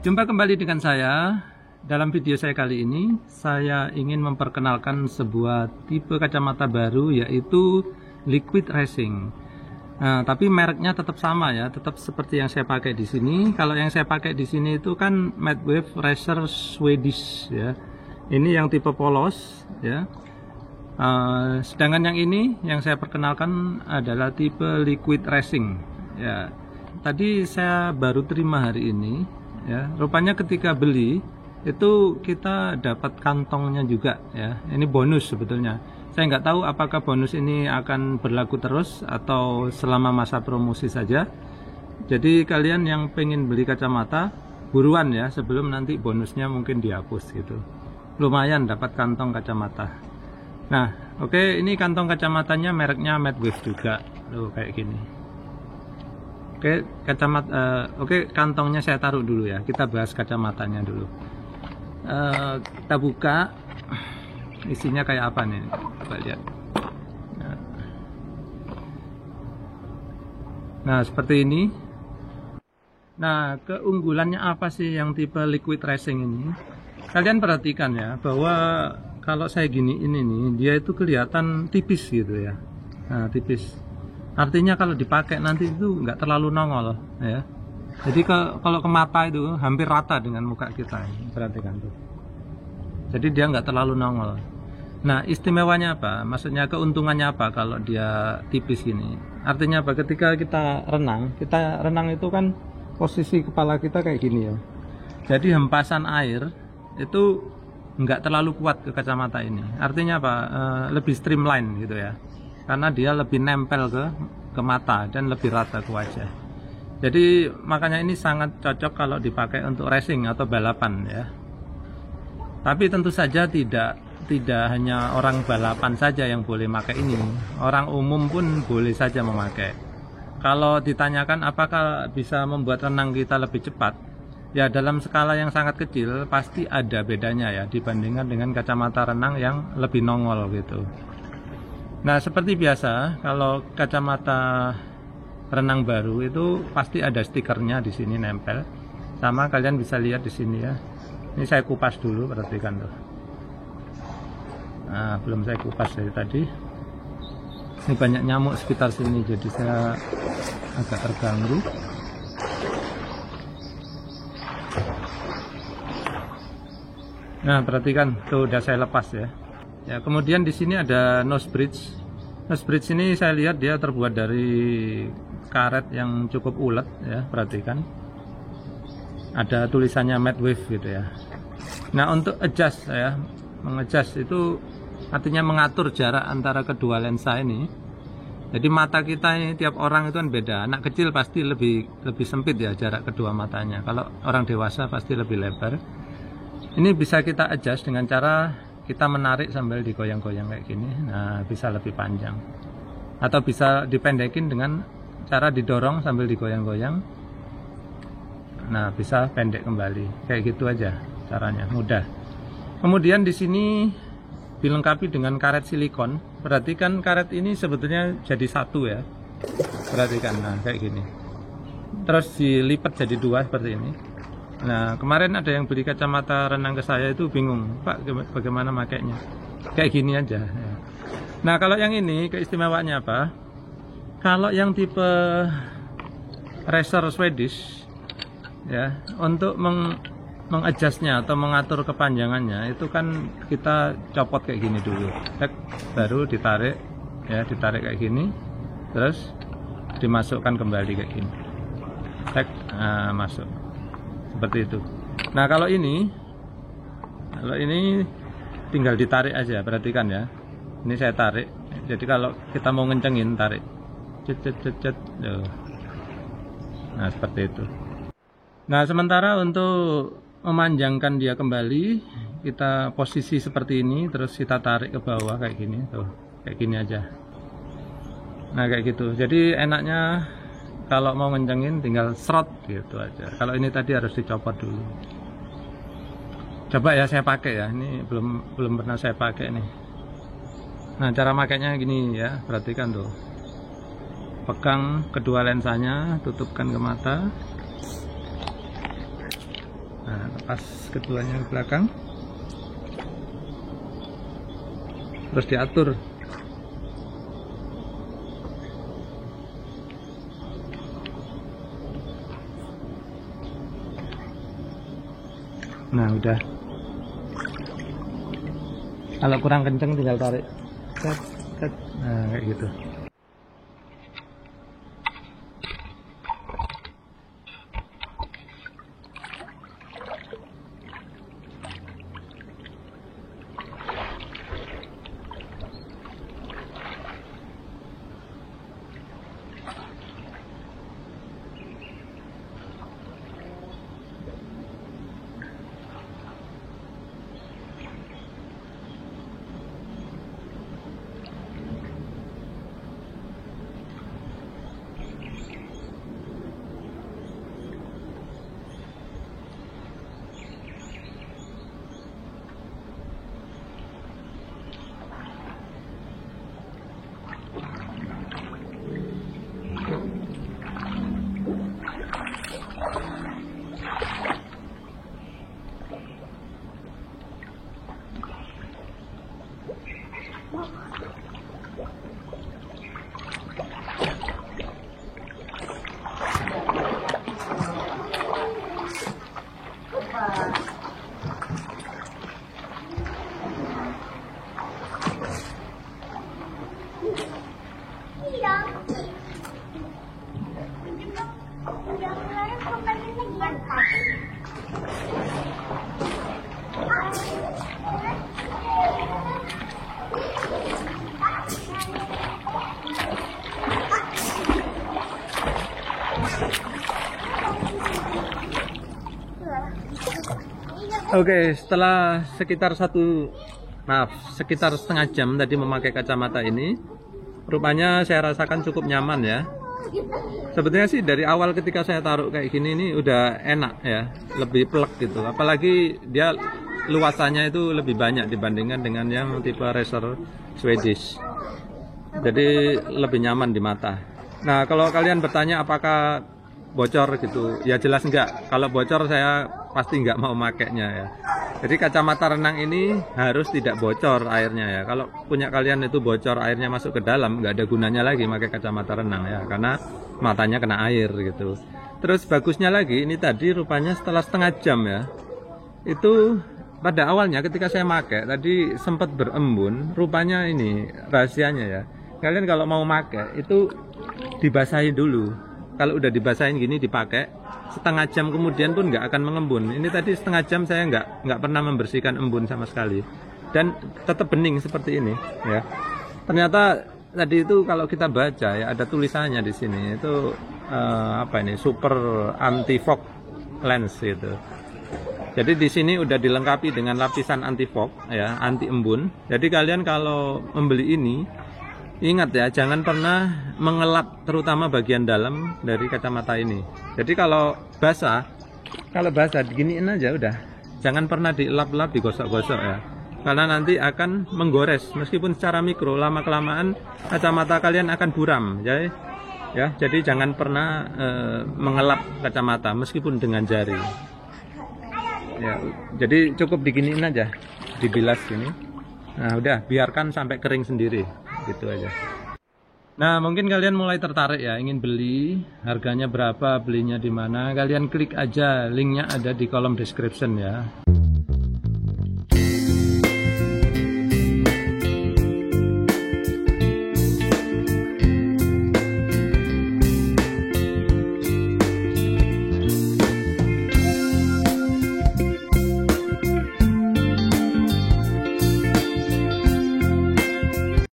Jumpa kembali dengan saya. Dalam video saya kali ini, saya ingin memperkenalkan sebuah tipe kacamata baru, yaitu Liquid Racing. Nah, tapi mereknya tetap sama ya, tetap seperti yang saya pakai di sini. Kalau yang saya pakai di sini itu kan Medwave Racer Swedish ya. Ini yang tipe polos ya. Sedangkan yang ini yang saya perkenalkan adalah tipe Liquid Racing ya. Tadi saya baru terima hari ini ya. Rupanya ketika beli itu kita dapat kantongnya juga ya. Ini bonus sebetulnya. Saya nggak tahu apakah bonus ini akan berlaku terus atau selama masa promosi saja. Jadi kalian yang pengen beli kacamata buruan ya, sebelum nanti bonusnya mungkin dihapus gitu. Lumayan dapat kantong kacamata. Nah, oke, ini kantong kacamatanya mereknya Medwave juga. Loh, kayak gini. Oke, oke, kantongnya saya taruh dulu ya. Kita bahas kacamatanya dulu. Kita buka, isinya kayak apa nih, coba lihat. Nah, seperti ini. Nah, keunggulannya apa sih yang tipe Liquid Racing ini? Kalian perhatikan ya, bahwa kalau saya gini ini nih, dia itu kelihatan tipis gitu ya. Nah, tipis. Artinya kalau dipakai nanti itu nggak terlalu nongol ya. Jadi kalau ke mata itu hampir rata dengan muka kita, perhatikan tuh. Jadi dia nggak terlalu nongol. Nah, istimewanya apa? Maksudnya keuntungannya apa kalau dia tipis ini? Artinya apa? Ketika kita renang itu kan posisi kepala kita kayak gini ya. Jadi hempasan air itu nggak terlalu kuat ke kacamata ini. Artinya apa? Lebih streamline gitu ya. Karena dia lebih nempel ke mata dan lebih rata ke wajah. Jadi makanya ini sangat cocok kalau dipakai untuk racing atau balapan ya. Tapi tentu saja tidak hanya orang balapan saja yang boleh pakai ini. Orang umum pun boleh saja memakai. Kalau ditanyakan apakah bisa membuat renang kita lebih cepat, ya dalam skala yang sangat kecil pasti ada bedanya ya dibandingkan dengan kacamata renang yang lebih nongol gitu. Nah, seperti biasa kalau kacamata renang baru itu pasti ada stikernya di sini nempel. Sama kalian bisa lihat di sini ya. Ini saya kupas dulu, perhatikan tuh. Nah, belum saya kupas dari tadi. Ini banyak nyamuk sekitar sini, jadi saya agak terganggu. Nah, perhatikan tuh, udah saya lepas ya. Ya, kemudian di sini ada nose bridge. Nose bridge ini saya lihat dia terbuat dari karet yang cukup ulet ya, perhatikan. Ada tulisannya Medwave gitu ya. Nah, untuk adjust ya, mengadjust itu artinya mengatur jarak antara kedua lensa ini. Jadi mata kita ini tiap orang itu kan beda. Anak kecil pasti lebih sempit ya jarak kedua matanya. Kalau orang dewasa pasti lebih lebar. Ini bisa kita adjust dengan cara kita menarik sambil digoyang-goyang kayak gini. Nah, bisa lebih panjang. Atau bisa dipendekin dengan cara didorong sambil digoyang-goyang. Nah, bisa pendek kembali. Kayak gitu aja caranya, mudah. Kemudian di sini dilengkapi dengan karet silikon. Perhatikan karet ini sebetulnya jadi satu ya. Perhatikan, nah kayak gini. Terus dilipat jadi dua seperti ini. Nah, kemarin ada yang beli kacamata renang ke saya itu bingung, Pak, bagaimana makainya? Kayak gini aja. Nah, kalau yang ini keistimewaannya apa? Kalau yang tipe Racer Swedish ya, untuk mengadjustnya atau mengatur kepanjangannya itu kan kita copot kayak gini dulu, baru ditarik ya, ditarik kayak gini, terus dimasukkan kembali kayak gini, masuk seperti itu. Nah, kalau ini tinggal ditarik aja, perhatikan ya. Ini saya tarik, jadi kalau kita mau ngencengin tarik, cet. Nah, seperti itu. Nah, sementara untuk memanjangkan dia kembali, kita posisi seperti ini, terus kita tarik ke bawah kayak gini, tuh, kayak gini aja. Nah, kayak gitu. Jadi enaknya kalau mau ngencengin tinggal serot gitu aja. Kalau ini tadi harus dicopot dulu. Coba ya saya pakai ya. Ini belum pernah saya pakai nih. Nah, cara makainya gini ya, perhatikan tuh. Pegang kedua lensanya, tutupkan ke mata. Nah, lepas keduanya ke belakang, terus diatur. Nah, udah. Kalau kurang kenceng tinggal tarik. Nah, kayak gitu. Oke, setelah sekitar setengah jam tadi memakai kacamata ini, rupanya saya rasakan cukup nyaman ya. Sebetulnya sih dari awal ketika saya taruh kayak gini ini udah enak ya, lebih plek gitu. Apalagi dia luasannya itu lebih banyak dibandingkan dengan yang tipe Razer Swedish. Jadi lebih nyaman di mata. Nah, kalau kalian bertanya apakah bocor gitu, ya jelas enggak. Kalau bocor saya pasti enggak mau makainya ya. Jadi kacamata renang ini harus tidak bocor airnya ya. Kalau punya kalian itu bocor airnya masuk ke dalam, nggak ada gunanya lagi pakai kacamata renang ya, karena matanya kena air gitu. Terus bagusnya lagi ini tadi rupanya setelah setengah jam ya, itu pada awalnya ketika saya pakai tadi sempat berembun. Rupanya ini rahasianya ya, kalian kalau mau pakai itu dibasahin dulu. Kalau udah dibasahin gini dipakai, setengah jam kemudian pun nggak akan mengembun. Ini tadi setengah jam saya nggak pernah membersihkan embun sama sekali, dan tetap bening seperti ini ya. Ternyata tadi itu kalau kita baca ya ada tulisannya di sini itu apa ini, super anti fog lens gitu. Jadi di sini udah dilengkapi dengan lapisan anti fog ya, anti embun. Jadi kalian kalau membeli ini ingat ya, jangan pernah mengelap terutama bagian dalam dari kacamata ini. Jadi kalau basah diginiin aja udah. Jangan pernah dielap-elap, digosok-gosok ya. Karena nanti akan menggores, meskipun secara mikro, lama-kelamaan kacamata kalian akan buram. Jadi jangan pernah mengelap kacamata meskipun dengan jari. Ya, jadi cukup diginiin aja, dibilas gini. Nah, udah biarkan sampai kering sendiri. Gitu aja. Nah, mungkin kalian mulai tertarik ya, ingin beli, harganya berapa, belinya di mana, kalian klik aja, linknya ada di kolom description ya.